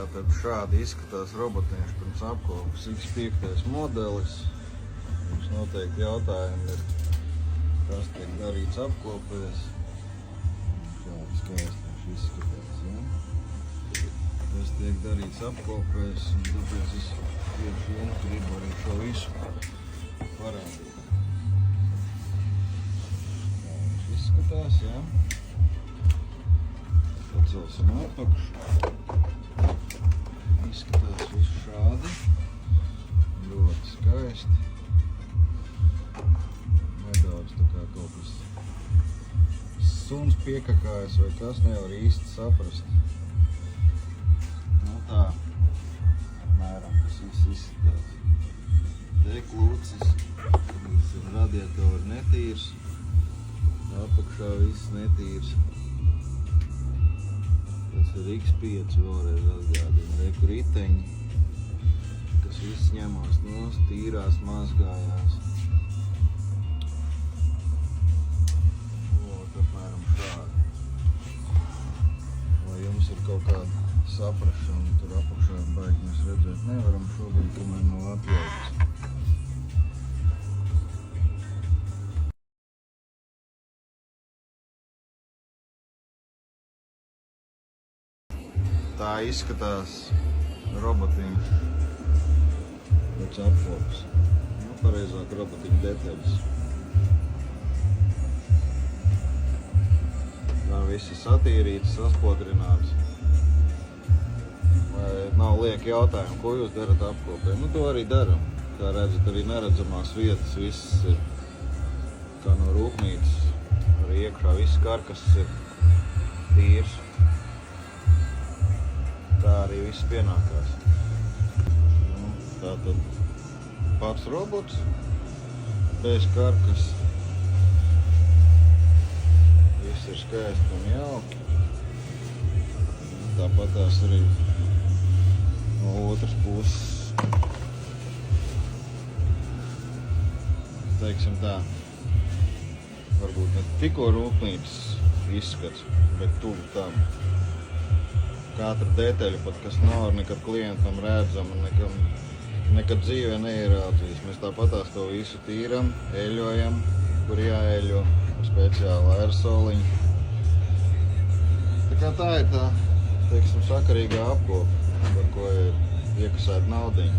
Tātad šādi izskatās robotiņš pirms apkopas X5 modelis. Jums noteikti jautājumi ir, kas tiek darīts apkopēs. Šādi skaisti viņš izskatās, ja? Kas tiek darīts apkopēs, un tāpēc es tieši gribu arī šo visu parādīt. Tā viņš izskatās, ja? Pacelsim apakšu. Izskatās visu šādi. Ļoti skaisti. Nedaudz tā kā kaut kas suns piekakājas vai kas, nevar īsti saprast. Nu tā, apmēram tas viss izskatās. Te klūcis, viss ir radiatori netīrs. Apakšā viss netīrs. Tas ir X5 vēlreiz atgādina. Reku riteņi, kas viss ņemās nost, tīrās, mazgājās. Lūk, apmēram šādi. Lai jums ir kaut kāda saprašana, tur apakšā baigi mēs redzēt nevaram šobrīd, kamēr nav atļauts. Tā izskatās robotiņš pēc apkopas. Nu, pareizāk robotiņa detaļas. Tā viss ir satīrīts, saspodrināts. Vai nav lieki jautājumi, ko jūs darat apkopē? Nu, to arī daram. Kā redzat, arī neredzamās vietas, viss ir kā no rūpnīcas. Arī iekšā viss karkas ir tīrs. Tā arī viss pienākās. Nu, tātad pats robots, bez karkas. Viss ir skaisti un jauki. Tāpat tās arī no otras puses. Teiksim tā, varbūt ne tikko rūpnīcas izskats, bet tuvu tam. Katra detaļa, pat kas nav nekad klientam redzama, nekad dzīvē neieraudzīs. Mēs tāpatās to visu tīram, eļojam, kur jāeļo ar speciālu aerosoliņu. Tā kā tā ir tā, teiksim, sakarīgā apkopa, par ko ir iekasēta naudiņa.